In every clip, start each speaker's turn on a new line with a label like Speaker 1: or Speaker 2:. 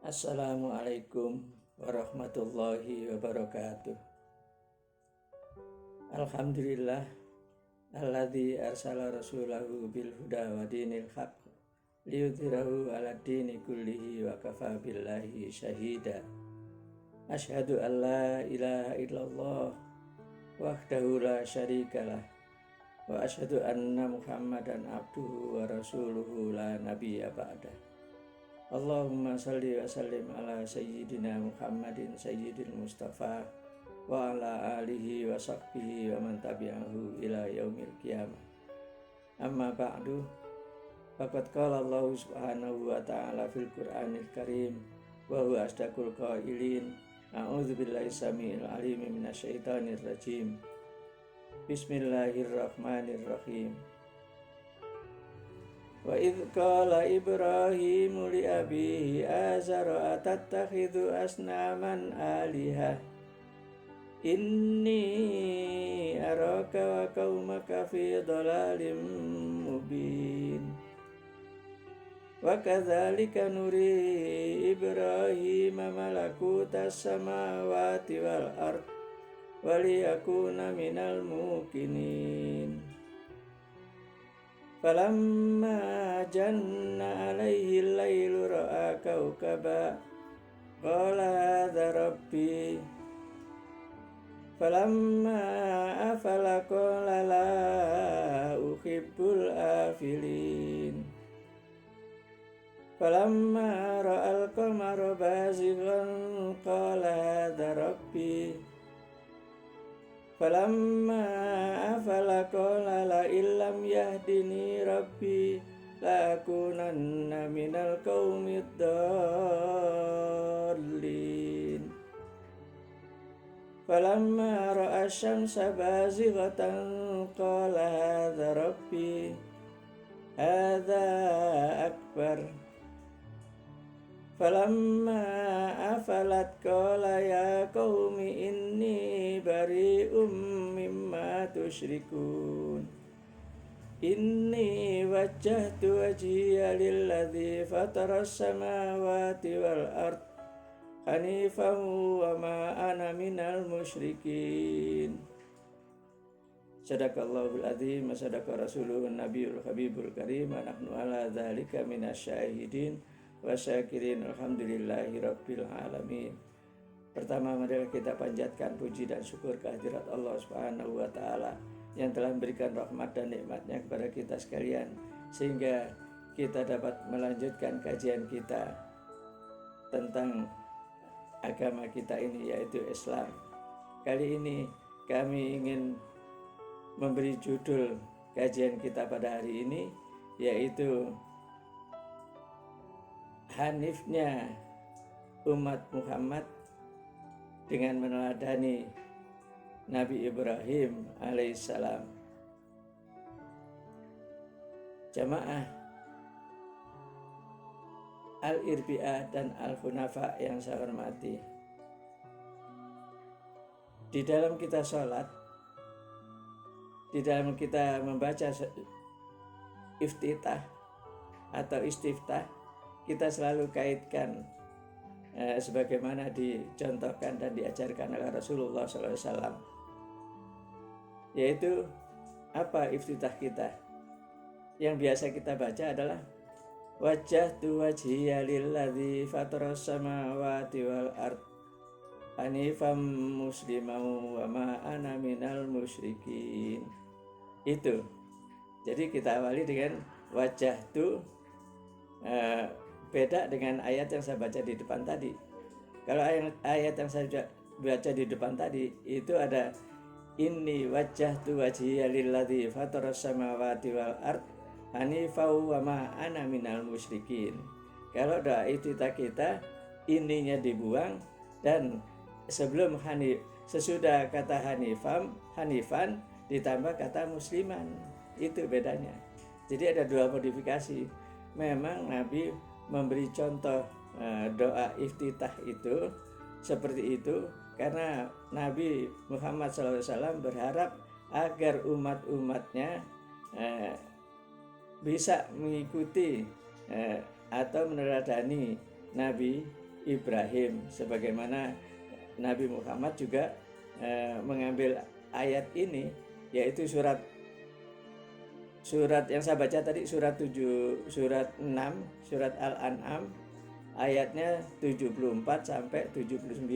Speaker 1: Assalamualaikum warahmatullahi wabarakatuh. Alhamdulillah alladzi arsala rasulahu bil huda wa dinil haq liyudhhirahu 'ala dini kullihi wa kafa billahi syahida. Asyhadu an la ilaha illallah wahdahu la syarikalah wa asyhadu anna Muhammadan abduhu wa rasuluhu la nabiyya ba'dah. Allahumma salli wa sallim ala sayyidina Muhammadin sayyidil mustafa wa ala alihi wa sahbihi wa man tabi'ahu ila yaumil qiyamah. Amma ba'du, faqad qala Allah subhanahu wa ta'ala fil Qur'anil Karim wa huwa asdaqul qailin. A'udzu billahi samiil alim minasyaitonir rajim. Bismillahirrahmanirrahim. Wa idh qala Ibrahimu li abihi azara atattakhidhu asnaman alihah inni araka wa qaumaka fi dhalalin mubin. Wa kadzalika nuri Ibrahima malakutas samawati wal ard wa liyakuna minal muqinin. Falamma janna alaihi al-lailu ra'a kawkaba qala hadha rabbi falamma afala qala la uhibbul afilin. Falamma ra'al qamara bazighan qala hadha rabbi falamma afala qala la illam yahdini rabbi la akunanna minal qaumid dallin. Falamma ra'a asy-syamsa bazighatan qala hadza rabbi hadza akbar. Falamma afalat qala ya qaumi inni bari'um mimma tusyrikun. Inni wajjahtu wajhiya lilladzi fataras samawati wal ard hanifan wa ma ana minal musyrikin. Sadaqallahul azim wa sadaqa rasuluhun nabiyul habibul karim wa nahnu ala dzalika minasyahidin wa syakirin alhamdulillahi rabbil alamin. Pertama, mari kita panjatkan puji dan syukur kehadirat Allah Subhanahu wa taala yang telah memberikan rahmat dan nikmatnya kepada kita sekalian sehingga kita dapat melanjutkan kajian kita tentang agama kita ini, yaitu Islam. Kali ini kami ingin memberi judul kajian kita pada hari ini, yaitu hanifnya umat Muhammad dengan meneladani Nabi Ibrahim alaihissalam. Jamaah Al-Irbi'ah dan Al-Hunafa yang saya hormati, di dalam kita sholat, di dalam kita membaca iftitah atau istiftah, kita selalu kaitkan sebagaimana dicontohkan dan diajarkan oleh Rasulullah SAW, yaitu apa iftitah kita? Yang biasa kita baca adalah wajjahtu wajhiya lilladzi fataras samawati wal ard hanifan musliman wa ma ana minal musyrikin. Itu. Jadi kita awali dengan wajjahtu, beda dengan ayat yang saya baca di depan tadi. Kalau ayat yang saya baca di depan tadi itu ada inni wajjahtu wajhiya lilladzi fataras samawati wal ard hanifan wa ma ana minal musyrikin. Kalau doa iftitah kita ininya dibuang dan sebelum sesudah kata hanifan ditambah kata musliman. Itu bedanya. Jadi ada dua modifikasi. Memang Nabi memberi contoh doa iftitah itu seperti itu karena Nabi Muhammad SAW berharap agar umat-umatnya bisa mengikuti atau meneladani Nabi Ibrahim, sebagaimana Nabi Muhammad juga mengambil ayat ini, yaitu surat yang saya baca tadi, surat 7, surat 6, surat Al-An'am ayatnya 74 sampai 79.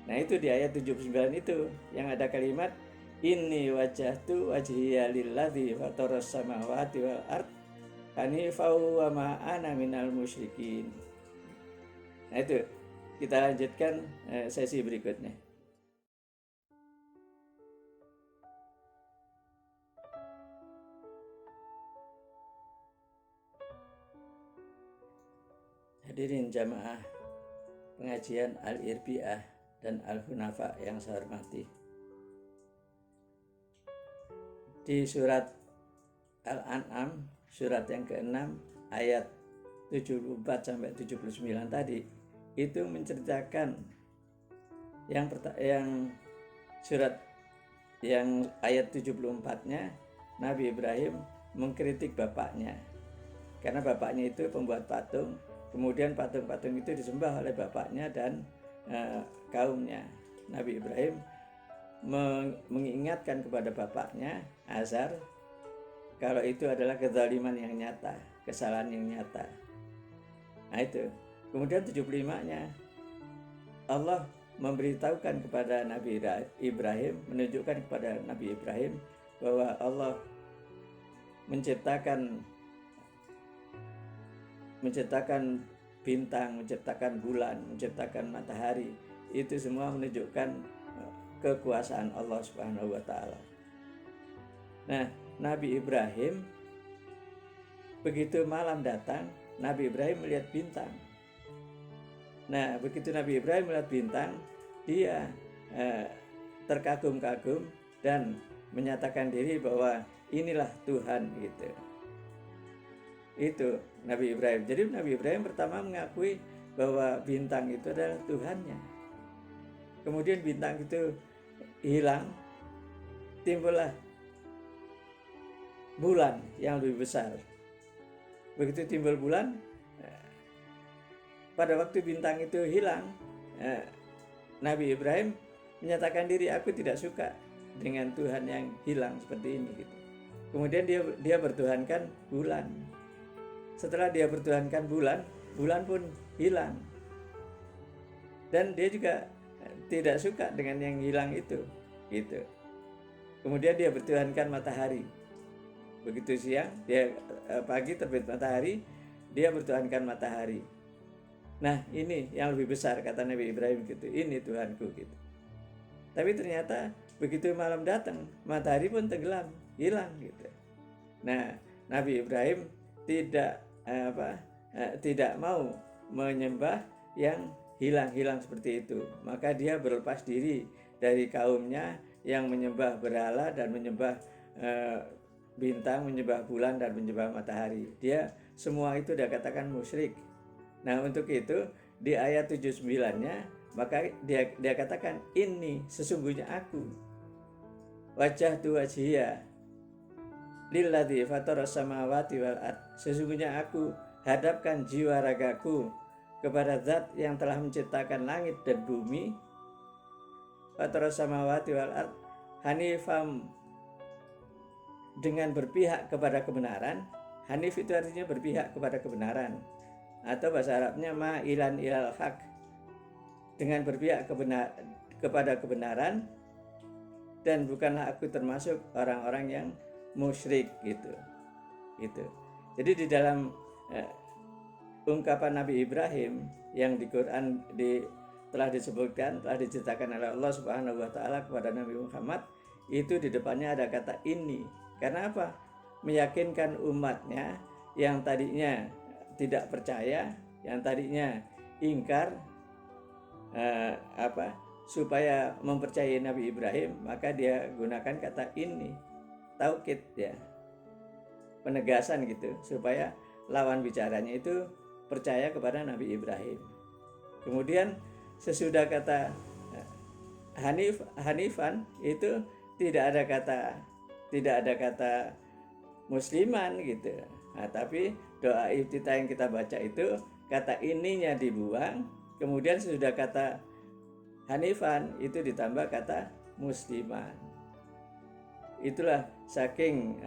Speaker 1: Nah, itu di ayat 79 itu yang ada kalimat inni wajjahtu wajhiya lilladzi fataras samawati wal ard hanifan wa ma ana minal musyrikin. Nah, itu kita lanjutkan sesi berikutnya. Hadirin jamaah pengajian Al-Irbi'ah dan Al-Hunafa yang saya hormati. Di surat Al-An'am, surat yang ke-6 ayat 74 sampai 79 tadi, itu menceritakan yang surat yang ayat 74-nya Nabi Ibrahim mengkritik bapaknya. Karena bapaknya itu pembuat patung, kemudian patung-patung itu disembah oleh bapaknya dan kaumnya. Nabi Ibrahim mengingatkan kepada bapaknya Azar kalau itu adalah kezaliman yang nyata, kesalahan yang nyata. Nah, itu. Kemudian 75-nya Allah memberitahukan kepada Nabi Ibrahim, menunjukkan kepada Nabi Ibrahim bahwa Allah menciptakan bintang, menciptakan bulan, menciptakan matahari. Itu semua menunjukkan kekuasaan Allah Subhanahu wa taala. Nah, Nabi Ibrahim begitu malam datang, Nabi Ibrahim melihat bintang. Nah, begitu Nabi Ibrahim melihat bintang, dia terkagum-kagum dan menyatakan diri bahwa inilah Tuhan gitu. Itu Nabi Ibrahim. Jadi Nabi Ibrahim pertama mengakui bahwa bintang itu adalah Tuhannya. Kemudian bintang itu hilang, timbullah bulan yang lebih besar. Begitu timbul bulan, pada waktu bintang itu hilang, Nabi Ibrahim menyatakan diri, aku tidak suka dengan Tuhan yang hilang seperti ini gitu. Kemudian dia bertuhankan bulan. Setelah dia bertuhankan bulan pun hilang. Dan dia juga tidak suka dengan yang hilang itu gitu. Kemudian dia bertuhankan matahari. Begitu siang, pagi terbit matahari, dia bertuhankan matahari. Nah, ini yang lebih besar, kata Nabi Ibrahim gitu. Ini Tuhanku gitu. Tapi ternyata begitu malam datang, matahari pun tenggelam, hilang gitu. Nah, Nabi Ibrahim tidak mau menyembah yang hilang-hilang seperti itu. Maka dia berlepas diri dari kaumnya yang menyembah berhala dan menyembah bintang, menyembah bulan dan menyembah matahari. Dia semua itu dia katakan musyrik. Nah, untuk itu di ayat 79-nya maka dia katakan, ini sesungguhnya aku wajjahtu wajhiya lilladzi fataras samawati wal ard. Sesungguhnya aku hadapkan jiwa ragaku kepada zat yang telah menciptakan langit dan bumi. Fataras samawati wal ard hanifam, dengan berpihak kepada kebenaran. Hanif itu artinya berpihak kepada kebenaran, atau bahasa Arabnya ma'ilan ilal haq, dengan berpihak kepada kebenaran, dan bukanlah aku termasuk orang-orang yang musyrik gitu. Jadi di dalam ungkapan Nabi Ibrahim yang di Quran telah disebutkan, telah diceritakan oleh Allah Subhanahu wa taala kepada Nabi Muhammad, itu di depannya ada kata ini. Karena apa? Meyakinkan umatnya yang tadinya tidak percaya, yang tadinya ingkar, supaya mempercayai Nabi Ibrahim, maka dia gunakan kata ini, taukid ya, penegasan gitu, supaya lawan bicaranya itu percaya kepada Nabi Ibrahim. Kemudian sesudah kata hanifan itu tidak ada kata musliman gitu. Nah, tapi doa iftitah yang kita baca itu kata ininya dibuang, kemudian sudah kata hanifan itu ditambah kata musliman. Itulah saking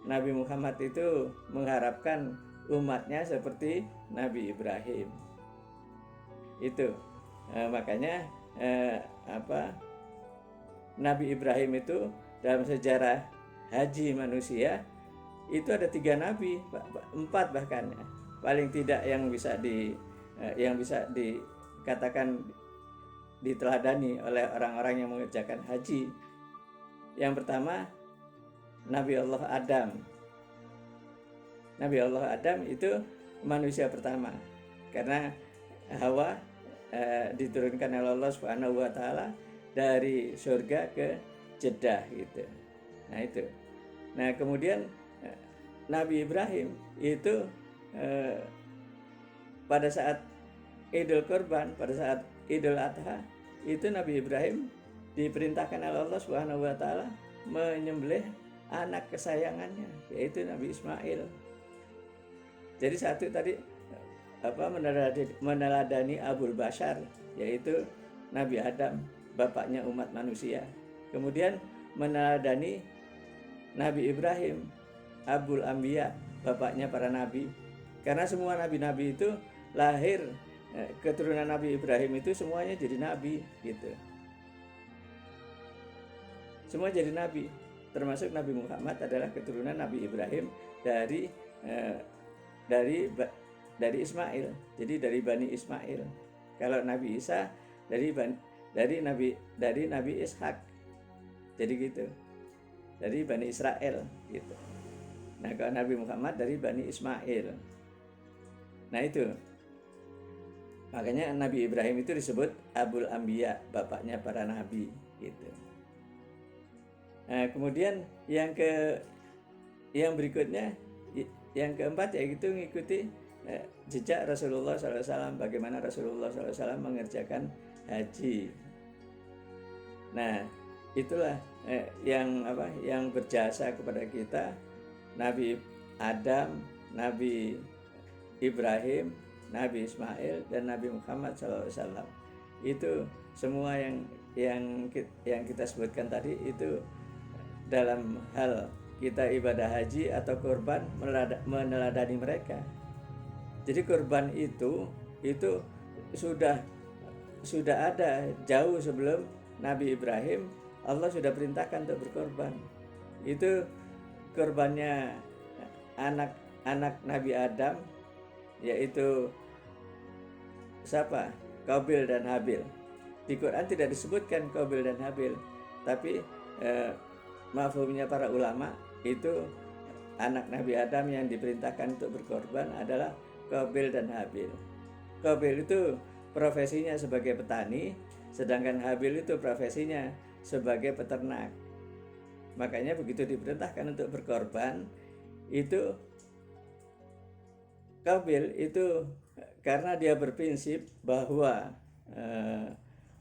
Speaker 1: Nabi Muhammad itu mengharapkan umatnya seperti Nabi Ibrahim. Itu makanya Nabi Ibrahim itu dalam sejarah haji manusia itu ada 3 nabi, 4 bahkan ya. Paling tidak yang bisa dikatakan diteladani oleh orang-orang yang mengerjakan haji. Yang pertama Nabi Allah Adam. Nabi Allah Adam itu manusia pertama, karena Hawa diturunkan oleh Allah Subhanahu wa taala dari surga ke Jeddah gitu. Nah itu. Nah kemudian Nabi Ibrahim itu pada saat Idul Kurban, pada saat Idul Adha, itu Nabi Ibrahim diperintahkan oleh Allah Subhanahu wa taala menyembelih anak kesayangannya, yaitu Nabi Ismail. Jadi satu tadi meneladani Abul Bashar, yaitu Nabi Adam, bapaknya umat manusia. Kemudian meneladani Nabi Ibrahim, Abul Anbiya, bapaknya para nabi. Karena semua nabi-nabi itu lahir, keturunan Nabi Ibrahim itu semuanya jadi nabi gitu. Semua jadi nabi, termasuk Nabi Muhammad adalah keturunan Nabi Ibrahim dari Ismail. Jadi dari Bani Ismail. Kalau Nabi Isa dari Nabi Ishak. Jadi gitu. Dari Bani Israel gitu. Nah, kalau Nabi Muhammad dari Bani Ismail. Nah, itu. Makanya Nabi Ibrahim itu disebut Abul Anbiya, bapaknya para nabi gitu. Nah, kemudian yang berikutnya, yang keempat yaitu mengikuti jejak Rasulullah SAW, bagaimana Rasulullah SAW mengerjakan haji. Nah, itulah yang berjasa kepada kita, Nabi Adam, Nabi Ibrahim, Nabi Ismail, dan Nabi Muhammad SAW. Itu semua yang kita sebutkan tadi itu dalam hal kita ibadah haji atau kurban meneladani mereka. Jadi kurban itu sudah ada jauh sebelum Nabi Ibrahim. Allah sudah perintahkan untuk berkorban. Itu korbannya anak Nabi Adam, yaitu siapa? Qabil dan Habil. Di Quran tidak disebutkan Qabil dan Habil, tapi mafhumnya para ulama itu anak Nabi Adam yang diperintahkan untuk berkorban adalah Qabil dan Habil. Qabil itu profesinya sebagai petani, sedangkan Habil itu profesinya sebagai peternak. Makanya begitu diperintahkan untuk berkorban, itu Qabil itu karena dia berprinsip bahwa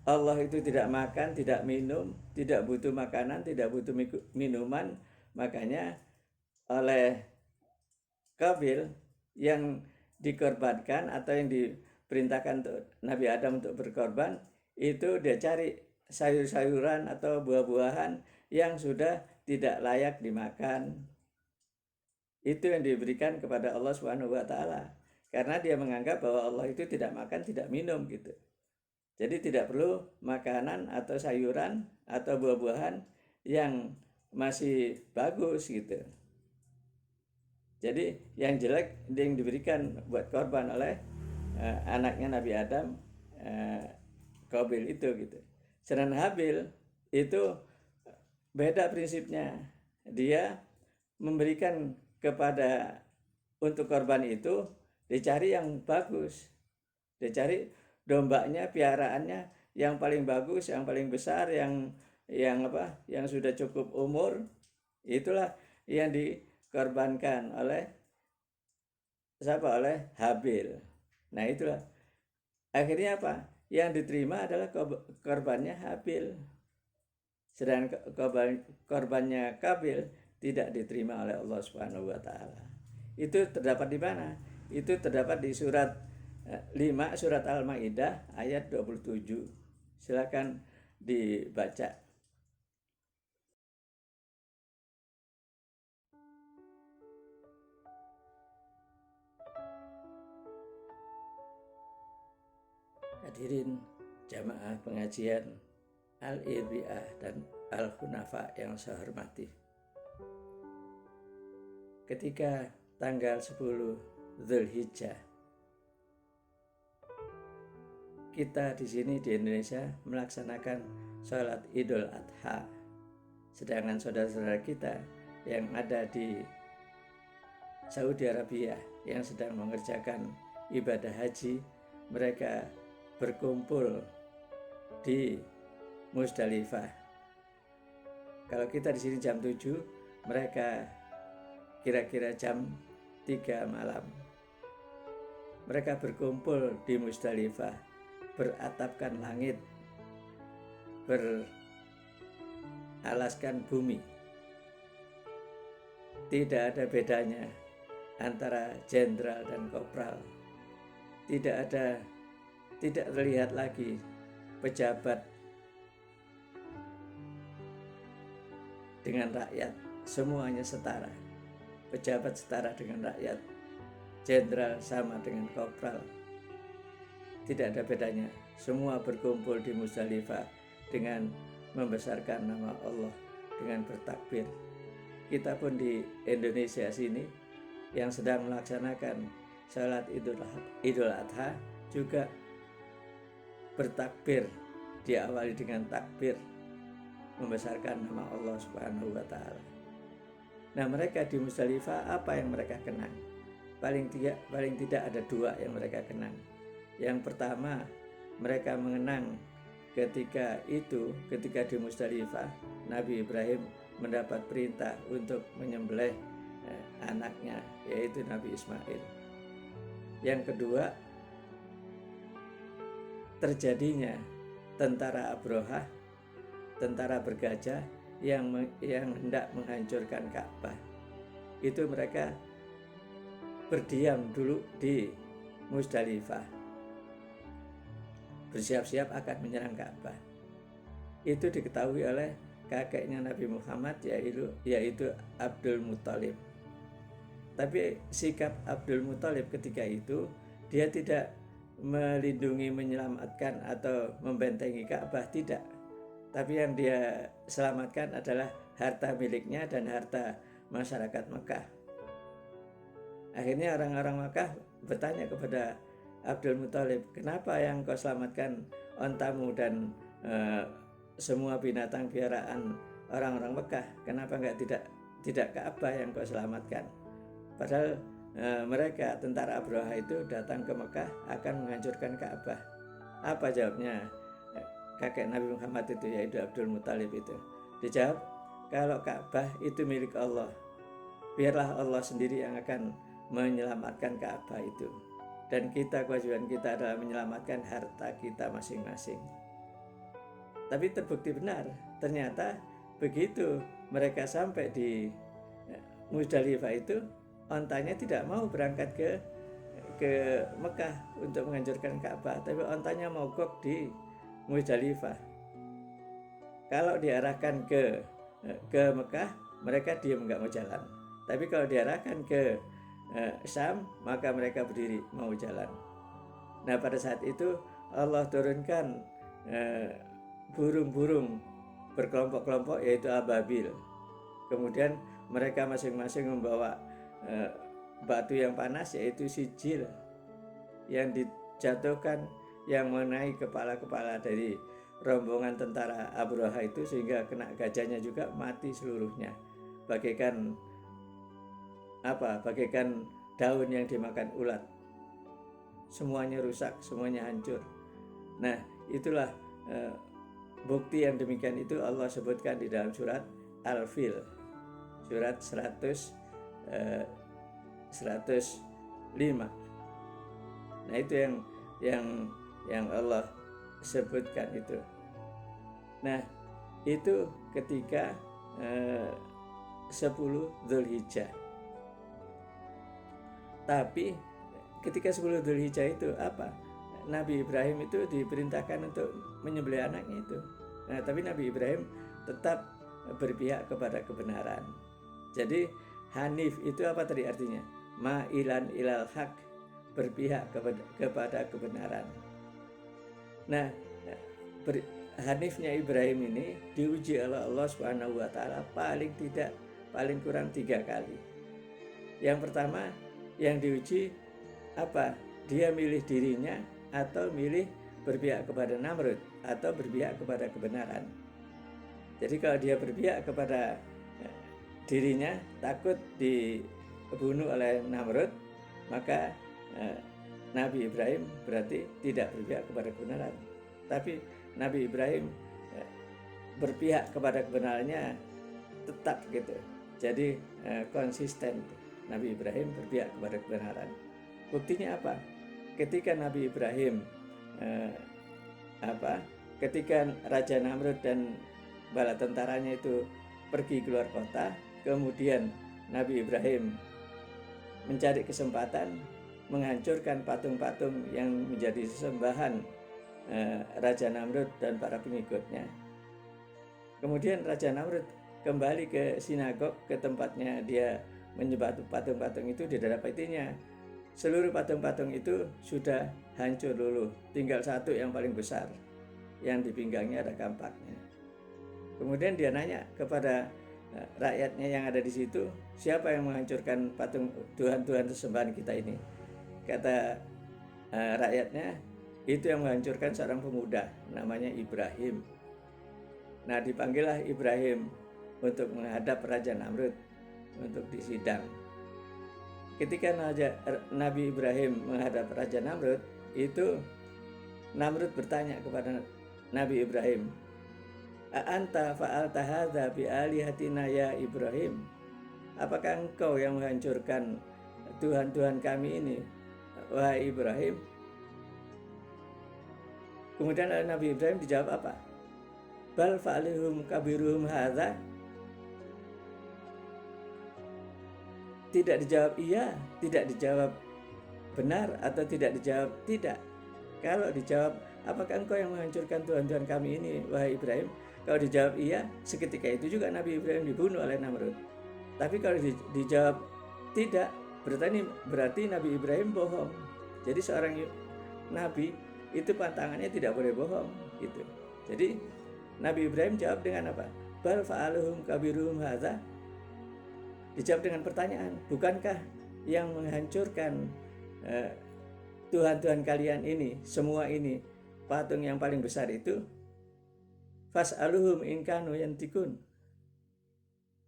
Speaker 1: Allah itu tidak makan, tidak minum, tidak butuh makanan, tidak butuh minuman. Makanya oleh Qabil yang dikorbankan atau yang diperintahkan untuk Nabi Adam untuk berkorban, itu dia cari sayur-sayuran atau buah-buahan yang sudah tidak layak dimakan. Itu yang diberikan kepada Allah Subhanahu wa taala. Karena dia menganggap bahwa Allah itu tidak makan, tidak minum gitu. Jadi tidak perlu makanan atau sayuran atau buah-buahan yang masih bagus gitu. Jadi yang jelek yang diberikan buat korban oleh anaknya Nabi Adam, Qabil itu gitu. Sedangkan Habil itu beda prinsipnya. Dia memberikan untuk korban itu dicari yang bagus. Dicari dombanya, piaraannya yang paling bagus, yang paling besar, yang sudah cukup umur. Itulah yang dikorbankan oleh Habil. Nah, itulah akhirnya apa? Yang diterima adalah korbannya Habil. Sedangkan korbannya Qabil tidak diterima oleh Allah Subhanahu wa taala. Itu terdapat di mana? Itu terdapat di surat 5 surat Al-Maidah ayat 27. Silakan dibaca. Hadirin jamaah pengajian Al-Irbiah dan Al-Hunafa yang saya hormati. Ketika tanggal 10 Dzulhijjah, kita di sini di Indonesia melaksanakan sholat Idul Adha. Sedangkan saudara-saudara kita yang ada di Saudi Arabia yang sedang mengerjakan ibadah haji, mereka berkumpul di Musdalifah. Kalau kita di sini jam 7, mereka kira-kira jam 3 malam. Mereka berkumpul di Musdalifah, beratapkan langit, beralaskan bumi. Tidak ada bedanya antara jenderal dan kopral. Tidak terlihat lagi pejabat dengan rakyat, semuanya setara. Pejabat setara dengan rakyat, jenderal sama dengan kopral. Tidak ada bedanya. Semua berkumpul di Musdalifah dengan membesarkan nama Allah, dengan bertakbir. Kita pun di Indonesia sini yang sedang melaksanakan salat Idul Adha juga bertakbir, diawali dengan takbir, membesarkan nama Allah Subhanahu wa Ta'ala. Nah, mereka di Musdalifah apa yang mereka kenang? Paling tidak ada dua yang mereka kenang. Yang pertama, mereka mengenang ketika di Musdalifah, Nabi Ibrahim mendapat perintah untuk menyembelih anaknya, yaitu Nabi Ismail. Yang kedua, terjadinya tentara Abrohah, tentara bergajah yang hendak menghancurkan Ka'bah. Itu mereka berdiam dulu di Musdalifah, bersiap-siap akan menyerang Ka'bah. Itu diketahui oleh kakeknya Nabi Muhammad, yaitu Abdul Muthalib. Tapi sikap Abdul Muthalib ketika itu, dia tidak melindungi, menyelamatkan atau membentengi Ka'bah, tidak. Tapi yang dia selamatkan adalah harta miliknya dan harta masyarakat Mekah. Akhirnya orang-orang Mekah bertanya kepada Abdul Muthalib, kenapa yang kau selamatkan ontamu dan semua binatang piaraan orang-orang Mekah? Kenapa tidak Ka'bah yang kau selamatkan? Padahal mereka tentara Abrohah itu datang ke Mekah akan menghancurkan Ka'bah. Apa jawabnya kakek Nabi Muhammad itu, yaitu Abdul Muthalib itu? Dijawab, kalau Ka'bah itu milik Allah, biarlah Allah sendiri yang akan menyelamatkan Ka'bah itu. Dan kewajiban kita adalah menyelamatkan harta kita masing-masing. Tapi terbukti benar, ternyata begitu mereka sampai di Musdalifah itu, ontanya tidak mau berangkat ke Mekah untuk menghancurkan Ka'bah, tapi ontanya mogok di Musdalifah. Kalau diarahkan ke Mekah, mereka diam, nggak mau jalan. Tapi kalau diarahkan ke Syam, maka mereka berdiri mau jalan. Nah, pada saat itu Allah turunkan burung-burung berkelompok-kelompok, yaitu ababil. Kemudian mereka masing-masing membawa batu yang panas, yaitu sijil, yang dijatuhkan, yang mengenai kepala-kepala dari rombongan tentara Abrohah itu, sehingga kena gajahnya juga mati seluruhnya, bagaikan daun yang dimakan ulat. Semuanya rusak, semuanya hancur. Nah, itulah bukti yang demikian itu Allah sebutkan di dalam surat Al-Fil, surat 105. Nah, itu yang Allah sebutkan itu. Nah, itu ketika 10 Dzulhijjah. Tapi ketika 10 Dzulhijjah itu apa? Nabi Ibrahim itu diperintahkan untuk menyembelih anaknya itu. Nah, tapi Nabi Ibrahim tetap berpihak kepada kebenaran. Jadi Hanif itu apa tadi artinya? Ma'ilan ilal haq, berpihak kepada kebenaran. Nah, Hanifnya Ibrahim ini diuji oleh Allah Subhanahu wa taala paling kurang 3 kali. Yang pertama yang diuji apa? Dia milih dirinya atau milih berpihak kepada Namrud atau berpihak kepada kebenaran. Jadi kalau dia berpihak kepada dirinya, takut dibunuh oleh Namrud, maka Nabi Ibrahim berarti tidak berpihak kepada kebenaran. Tapi Nabi Ibrahim berpihak kepada kebenarannya tetap gitu. Jadi konsisten. Nabi Ibrahim berpihak kepada kebenaran. Buktinya apa? Ketika Nabi Ibrahim ketika Raja Namrud dan bala tentaranya itu pergi keluar kota, kemudian Nabi Ibrahim mencari kesempatan menghancurkan patung-patung yang menjadi sesembahan Raja Namrud dan para pengikutnya. Kemudian Raja Namrud kembali ke sinagog, ke tempatnya dia menyembah patung-patung itu. Dia dapatinya seluruh patung-patung itu sudah hancur luluh, tinggal satu yang paling besar, yang di pinggangnya ada kampaknya. Kemudian dia nanya kepada rakyatnya yang ada di situ, siapa yang menghancurkan patung Tuhan-Tuhan sesembahan kita ini? Kata rakyatnya, itu yang menghancurkan seorang pemuda, namanya Ibrahim. Nah, dipanggillah Ibrahim untuk menghadap Raja Namrud untuk disidang. Ketika Nabi Ibrahim menghadap Raja Namrud, itu Namrud bertanya kepada Nabi Ibrahim, "A'anta fa'alta hadza bi alihatina ya Ibrahim?" Apakah engkau yang menghancurkan Tuhan-Tuhan kami ini, wahai Ibrahim? Kemudian Nabi Ibrahim dijawab apa? Bal fa'alihum kabiruhum hadza. Tidak dijawab iya, tidak dijawab benar, atau tidak dijawab tidak. Kalau dijawab, apakah engkau yang menghancurkan Tuhan-Tuhan kami ini, wahai Ibrahim? Kalau dijawab iya, seketika itu juga Nabi Ibrahim dibunuh oleh Namrud. Tapi kalau dijawab tidak, berarti Nabi Ibrahim bohong. Jadi seorang Nabi itu pantangannya tidak boleh bohong gitu. Jadi Nabi Ibrahim jawab dengan apa? Bal fa'aluhum kabiruhum hadza. Dijawab dengan pertanyaan, bukankah yang menghancurkan Tuhan-Tuhan kalian ini, semua ini, patung yang paling besar itu? Fas'aluhum in kanu yantikun.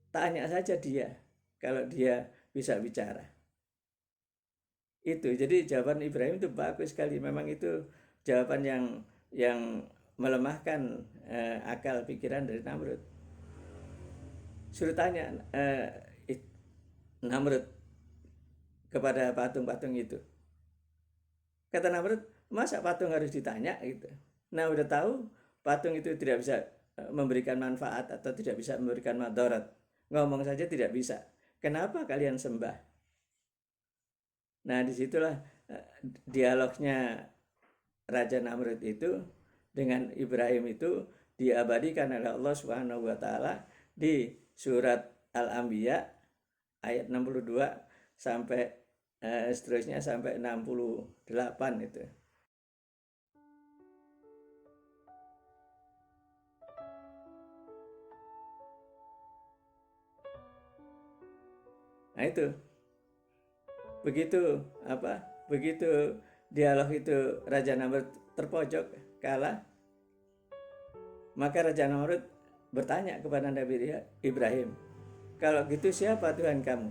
Speaker 1: Tanya saja dia, kalau dia bisa bicara. Itu, jadi jawaban Ibrahim itu bagus sekali. Memang itu jawaban yang melemahkan akal pikiran dari Namrud. Suruh tanya Namrud kepada patung-patung itu. Kata Namrud, masa patung harus ditanya gitu? Nah, udah tahu patung itu tidak bisa memberikan manfaat atau tidak bisa memberikan madarat. Ngomong saja tidak bisa. Kenapa kalian sembah? Nah, disitulah dialognya Raja Namrud itu dengan Ibrahim itu diabadikan oleh Allah Subhanahu wa taala di surat Al-Anbiya ayat 62 sampai seterusnya sampai 68 itu. Nah, itu. Begitu dialog itu Raja Namrud terpojok kalah, maka Raja Namrud bertanya kepada Nabi Ibrahim, kalau gitu siapa Tuhan kamu?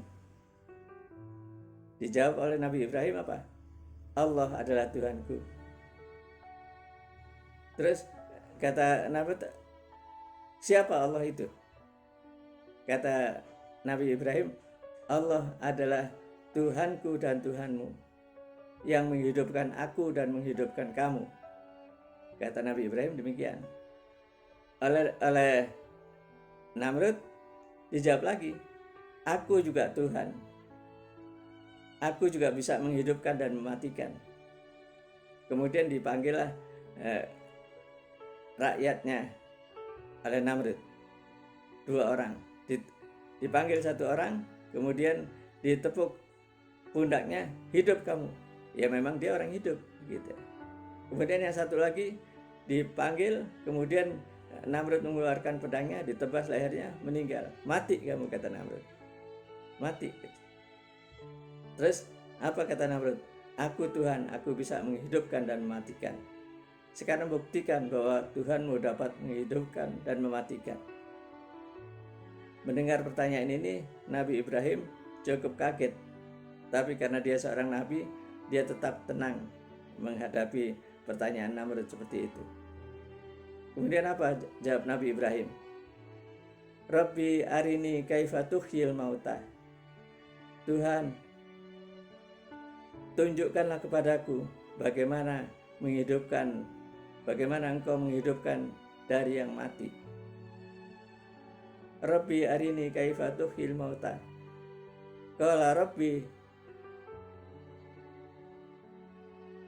Speaker 1: Dijawab oleh Nabi Ibrahim apa? Allah adalah Tuhanku. Terus kata Namrud, siapa Allah itu? Kata Nabi Ibrahim, Allah adalah Tuhanku dan Tuhanmu, yang menghidupkan aku dan menghidupkan kamu. Kata Nabi Ibrahim demikian. Oleh Namrud dijawab lagi, aku juga Tuhan. aku juga bisa menghidupkan dan mematikan. Kemudian dipanggillah rakyatnya oleh Namrud, 2 orang. Dipanggil 1 orang, kemudian ditepuk pundaknya, hidup kamu. Ya memang dia orang hidup gitu. Kemudian yang satu lagi dipanggil, kemudian Namrud mengeluarkan pedangnya, ditebas lehernya, meninggal. Mati kamu, kata Namrud. Mati. Terus apa kata Namrud? Aku Tuhan, aku bisa menghidupkan dan mematikan. Sekarang buktikan bahwa Tuhanmu dapat menghidupkan dan mematikan. Mendengar pertanyaan ini, Nabi Ibrahim cukup kaget. Tapi karena dia seorang nabi, dia tetap tenang menghadapi pertanyaan Namrud seperti itu. Kemudian apa jawab Nabi Ibrahim? Rabbi arini kaifa tuhyil mauta. Tuhan, tunjukkanlah kepadaku bagaimana engkau menghidupkan dari yang mati. Rabbi arini kaifa tuhyil mauta. Qala Rabbi.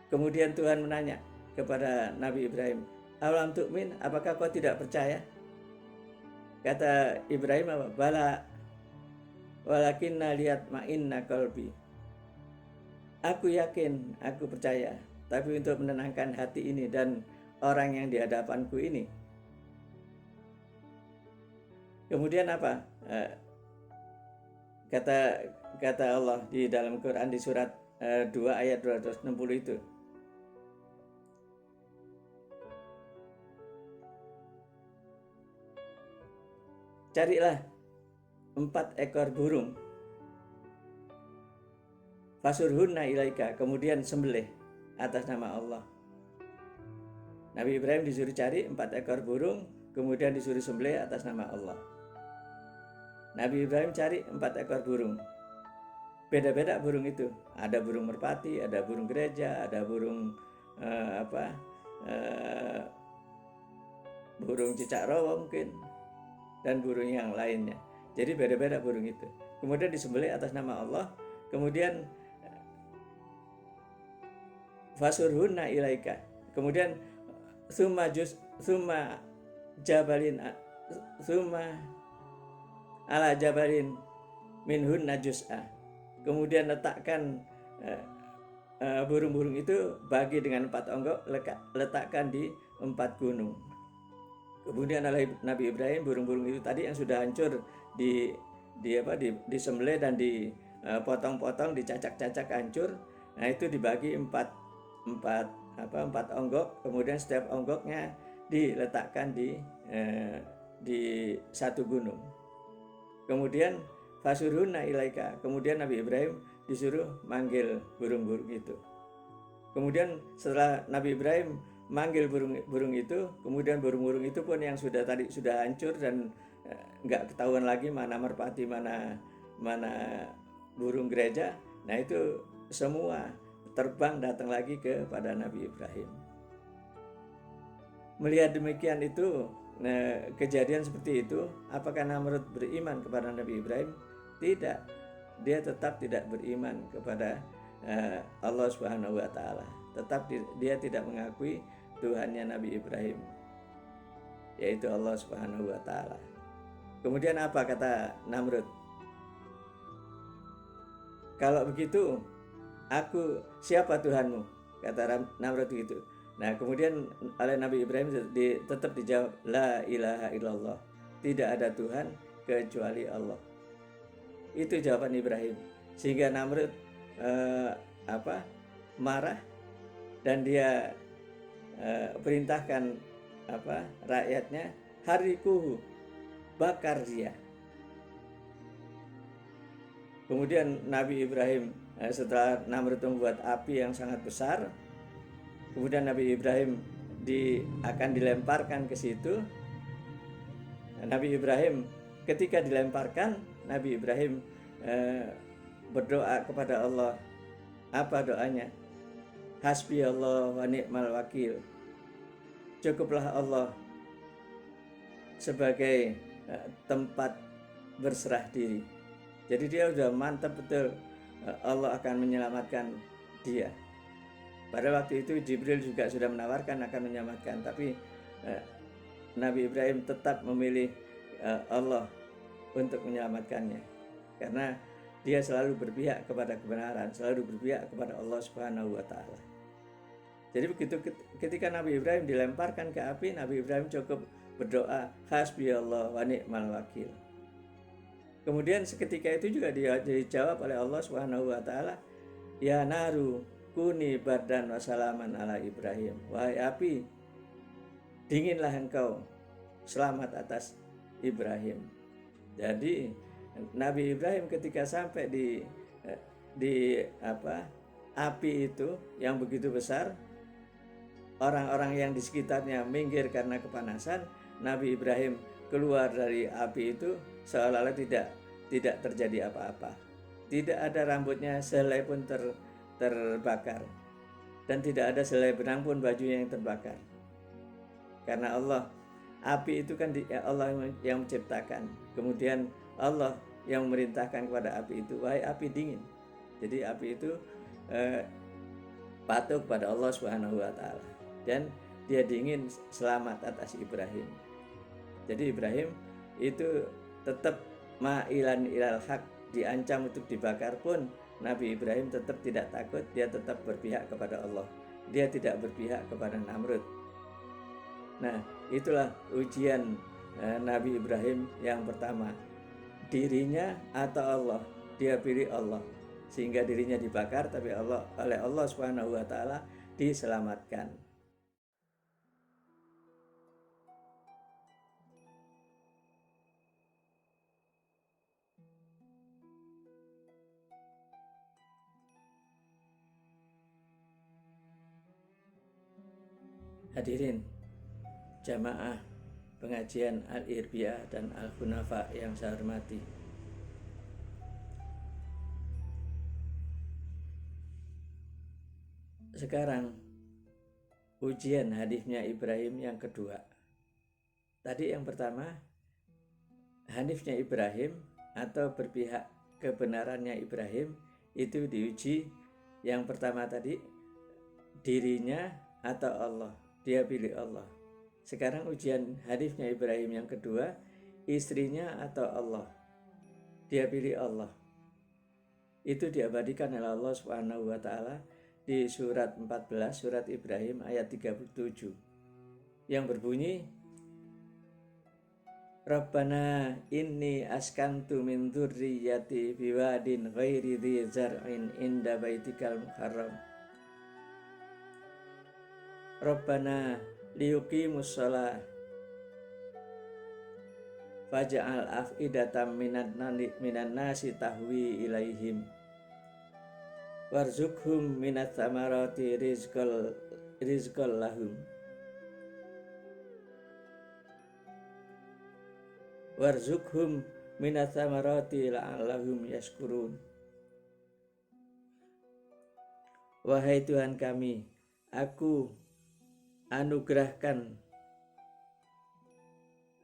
Speaker 1: Kemudian Tuhan menanya kepada Nabi Ibrahim, awalam tu'min, apakah kau tidak percaya? Kata Ibrahim apa? Bala walakinna lihat ma'inna qalbi. Aku yakin, aku percaya, tapi untuk menenangkan hati ini dan orang yang di hadapanku ini. Kemudian apa? Kata Allah di dalam Quran di surat 2 ayat 260 itu. Carilah 4 ekor burung, fasurhunna ilaika, kemudian sembelih atas nama Allah. Nabi Ibrahim disuruh cari 4 ekor burung, kemudian disuruh sembelih atas nama Allah. Nabi Ibrahim cari 4 ekor burung. Beda-beda burung itu. Ada burung merpati, ada burung gereja, ada burung burung cicak rawa mungkin, dan burung yang lainnya. Jadi beda-beda burung itu. Kemudian disembelih atas nama Allah. Kemudian fasurhunna ilaika. Kemudian summa ala jabalin minhunna juz'a. Kemudian letakkan burung-burung itu bagi dengan 4 onggok, letakkan di 4 gunung. Kemudian Nabi Ibrahim burung-burung itu tadi yang sudah hancur disembelih dan dipotong-potong, dicacak-cacak hancur. Nah, itu dibagi 4 onggok, kemudian setiap onggoknya diletakkan di 1 gunung. Kemudian fasurhunna ilaika. Kemudian Nabi Ibrahim disuruh manggil burung-burung itu. Kemudian setelah Nabi Ibrahim manggil burung itu, kemudian burung-burung itu pun yang sudah hancur dan nggak ketahuan lagi mana merpati, mana burung gereja. Nah, itu semua terbang datang lagi kepada Nabi Ibrahim. Melihat demikian itu, kejadian seperti itu, apakah Namrud beriman kepada Nabi Ibrahim? Tidak, dia tetap tidak beriman kepada Allah Subhanahu wa Ta'ala. Tetap dia tidak mengakui Tuhannya Nabi Ibrahim, yaitu Allah Subhanahu wa Ta'ala. Kemudian apa kata Namrud? Kalau begitu, siapa Tuhanmu? Kata Namrud gitu. Nah, kemudian oleh Nabi Ibrahim tetap dijawab, la ilaha illallah, tidak ada Tuhan kecuali Allah. Itu jawaban Ibrahim. Sehingga Namrud marah, dan dia perintahkan rakyatnya, harikuhu, bakar dia. Kemudian Nabi Ibrahim setelah Namrud membuat api yang sangat besar, kemudian Nabi Ibrahim akan dilemparkan ke situ. Nabi Ibrahim ketika dilemparkan, Nabi Ibrahim berdoa kepada Allah. Apa doanya? Hasbi Allah wa ni'mal wakil. Cukuplah Allah sebagai tempat berserah diri. Jadi dia udah mantap betul Allah akan menyelamatkan dia. Pada waktu itu Jibril juga sudah menawarkan akan menyelamatkan, tapi Nabi Ibrahim tetap memilih Allah untuk menyelamatkannya, karena dia selalu berpihak kepada kebenaran, selalu berpihak kepada Allah Subhanahu wa Ta'ala. Jadi begitu ketika Nabi Ibrahim dilemparkan ke api, Nabi Ibrahim cukup berdoa, hasbiyallah wa ni'mal wakil. Kemudian seketika itu juga dijawab oleh Allah Subhanahu wa Ta'ala, ya naru kuni bardan wa salaman ala Ibrahim. Wahai api, dinginlah engkau, selamat atas Ibrahim. Jadi Nabi Ibrahim ketika sampai di api itu yang begitu besar, orang-orang yang di sekitarnya minggir karena kepanasan. Nabi Ibrahim keluar dari api itu seolah-olah tidak terjadi apa-apa. Tidak ada rambutnya sehelai pun terbakar, dan tidak ada sehelai benang pun bajunya yang terbakar. Karena Allah, api itu kan Allah yang menciptakan. Kemudian Allah yang memerintahkan kepada api itu, wahai api dingin. Jadi api itu patuh kepada Allah Subhanahu wa Ta'ala, dan dia dingin, selamat atas Ibrahim. Jadi Ibrahim itu tetap ma'ilan ilal haq, diancam untuk dibakar pun Nabi Ibrahim tetap tidak takut, dia tetap berpihak kepada Allah. Dia tidak berpihak kepada Namrud. Nah, itulah ujian Nabi Ibrahim yang pertama. Dirinya atau Allah? Dia pilih Allah, sehingga dirinya dibakar, tapi oleh Allah Subhanahu wa Ta'ala diselamatkan. Hadirin jamaah pengajian Al-Irbiyah dan Al-Hunafa yang saya hormati, sekarang ujian hanifnya Ibrahim yang kedua. Tadi yang pertama, hanifnya Ibrahim atau berpihak kebenarannya Ibrahim itu diuji. Yang pertama tadi, dirinya atau Allah, dia pilih Allah. Sekarang ujian hanifnya Ibrahim yang kedua, istrinya atau Allah, dia pilih Allah. Itu diabadikan oleh Allah Subhanahu wa Ta'ala di surat 14, surat Ibrahim ayat 37, yang berbunyi, Rabbana inni askantu min dzurriyyati biwadin ghairi dzi zar'in inda baitikal muharram. Rabbana liyuqimus shalah faj'al af'idatam minan nasi tahwi ilaihim warzuqhum minats tsamarati rizqal lahum warzuqhum minats tsamarati la'allahum yashkurun. Wahai Tuhan kami, aku anugerahkan,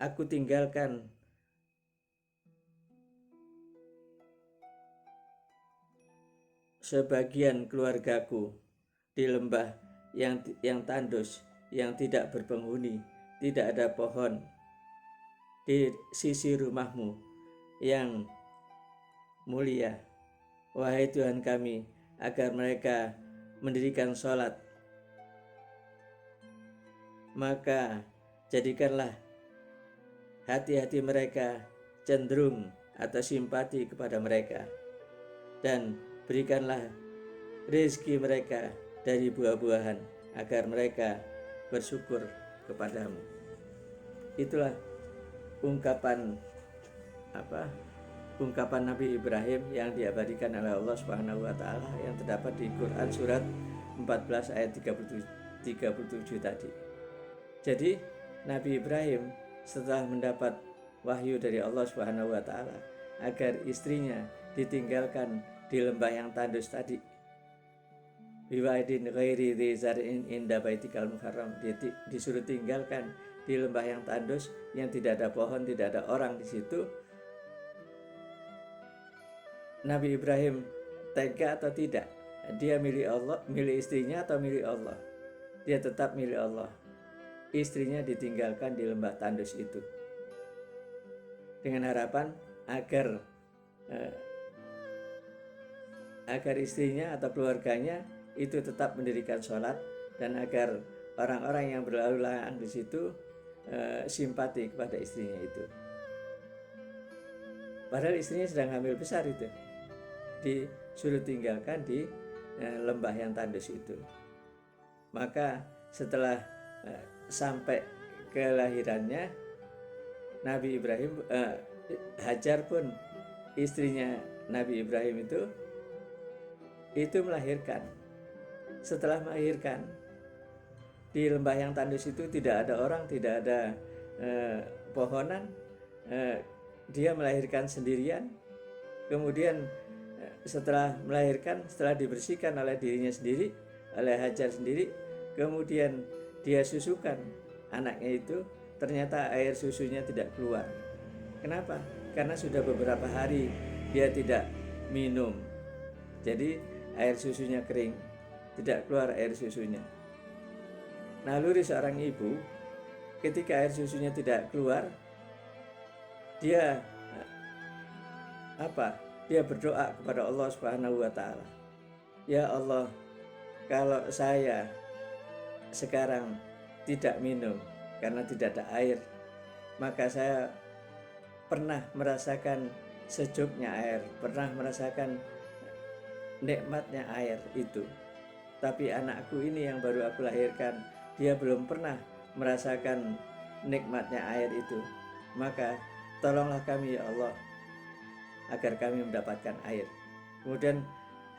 Speaker 1: aku tinggalkan sebagian keluargaku di lembah yang tandus, yang tidak berpenghuni, tidak ada pohon, di sisi rumahmu yang mulia. Wahai Tuhan kami, agar mereka mendirikan sholat, maka jadikanlah hati-hati mereka cenderung atau simpati kepada mereka, dan berikanlah rezeki mereka dari buah-buahan agar mereka bersyukur kepadamu. Itulah ungkapan Nabi Ibrahim yang diabadikan oleh Allah Subhanahu wa Ta'ala, yang terdapat di Quran surat 14 ayat 37 tadi. Jadi Nabi Ibrahim setelah mendapat wahyu dari Allah Subhanahu wa Ta'ala agar istrinya ditinggalkan di lembah yang tandus tadi, biwadin ghairi dzi zar'in inda baitikal muharram, disuruh tinggalkan di lembah yang tandus yang tidak ada pohon, tidak ada orang di situ. Nabi Ibrahim tega atau tidak. Dia milik Allah, milik istrinya atau milik Allah? Dia tetap milik Allah. Istrinya ditinggalkan di lembah tandus itu dengan harapan agar istrinya atau keluarganya itu tetap mendirikan sholat, dan agar orang-orang yang berlalu lalang di situ simpati kepada istrinya itu. Padahal istrinya sedang hamil besar itu, disuruh tinggalkan di lembah yang tandus itu. Maka setelah sampai kelahirannya Nabi Ibrahim, Hajar pun istrinya Nabi Ibrahim itu melahirkan. Setelah melahirkan di lembah yang tandus itu tidak ada orang, tidak ada pohonan, dia melahirkan sendirian. Kemudian setelah melahirkan, setelah dibersihkan oleh dirinya sendiri, oleh Hajar sendiri, kemudian dia susukan anaknya itu, ternyata air susunya tidak keluar. Kenapa? Karena sudah beberapa hari dia tidak minum, jadi air susunya kering, tidak keluar air susunya. Naluri seorang ibu, ketika air susunya tidak keluar, dia dia berdoa kepada Allah Subhanahu wa Ta'ala, ya Allah, kalau saya sekarang tidak minum karena tidak ada air, maka saya pernah merasakan sejuknya air, pernah merasakan nikmatnya air itu. Tapi anakku ini yang baru aku lahirkan, dia belum pernah merasakan nikmatnya air itu. Maka tolonglah kami ya Allah, agar kami mendapatkan air. Kemudian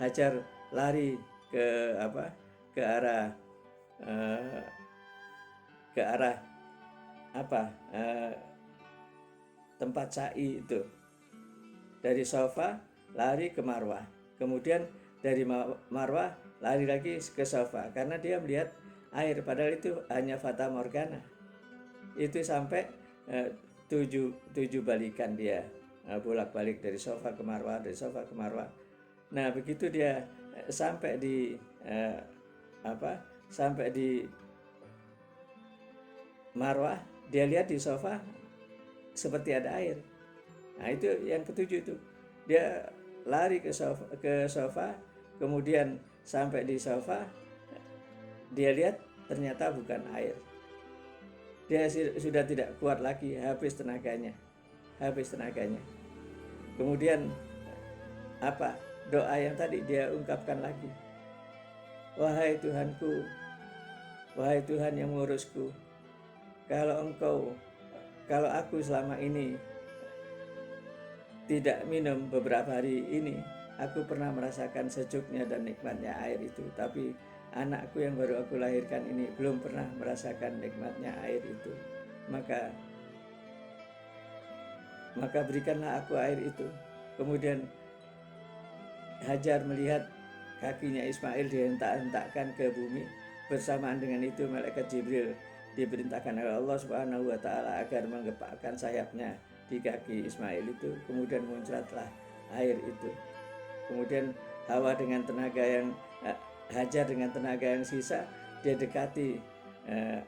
Speaker 1: Hajar lari ke arah tempat sa'i itu. Dari Safa lari ke Marwah, kemudian dari Marwah lari lagi ke Safa, karena dia melihat air, padahal itu hanya fata morgana. Itu sampai 7 balikan dia bolak-balik dari Safa ke Marwah, dari Safa ke Marwah. Nah, begitu dia sampai di Marwah, dia lihat di Safa seperti ada air. Nah, itu yang ketujuh itu. Dia lari ke Safa, kemudian sampai di Safa, dia lihat ternyata bukan air. Dia sudah tidak kuat lagi, habis tenaganya. Kemudian doa yang tadi dia ungkapkan lagi. Wahai Tuhanku, wahai Tuhan yang mengurusku, kalau aku selama ini tidak minum beberapa hari ini, aku pernah merasakan sejuknya dan nikmatnya air itu. Tapi anakku yang baru aku lahirkan ini belum pernah merasakan nikmatnya air itu. Maka berikanlah aku air itu. Kemudian Hajar melihat kakinya Ismail dihentak-hentakkan ke bumi. Bersamaan dengan itu malaikat Jibril diperintahkan oleh Allah Subhanahu wa Ta'ala agar menggepakkan sayapnya di kaki Ismail itu. Kemudian muncratlah air itu. Kemudian Hajar dengan tenaga yang sisa, dia dekati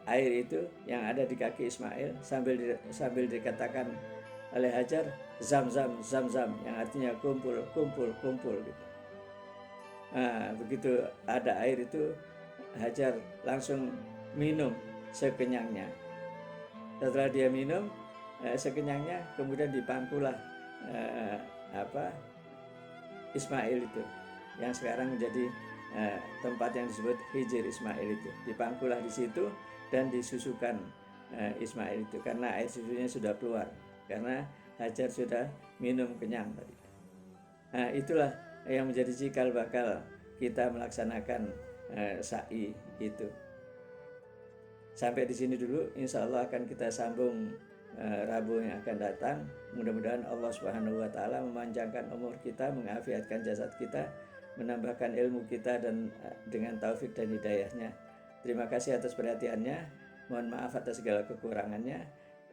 Speaker 1: air itu yang ada di kaki Ismail sambil dikatakan oleh Hajar, zam-zam, zam-zam, yang artinya kumpul gitu. Nah, begitu ada air itu, Hajar langsung minum sekenyangnya. Setelah dia minum sekenyangnya, kemudian dipangkulah Ismail itu, yang sekarang menjadi tempat yang disebut Hijr Ismail itu. Dipangkulah di situ dan disusukan Ismail itu, karena air susunya sudah keluar, karena Hajar sudah minum kenyang tadi. Nah, itulah yang menjadi cikal bakal kita melaksanakan sa'i itu. Sampai di sini dulu, insya Allah akan kita sambung Rabu yang akan datang. Mudah-mudahan Allah Subhanahu wa Ta'ala memanjangkan umur kita, mengafiatkan jasad kita, menambahkan ilmu kita dan dengan taufik dan hidayahnya. Terima kasih atas perhatiannya. Mohon maaf atas segala kekurangannya.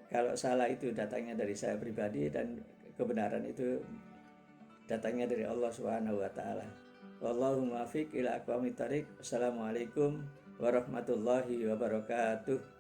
Speaker 1: Kalau salah itu datangnya dari saya pribadi, dan kebenaran itu datangnya dari Allah Subhanahu wa Ta'ala. Wallahu muwaffiq ila aqwamit thariq. Assalamualaikum warahmatullahi wabarakatuh.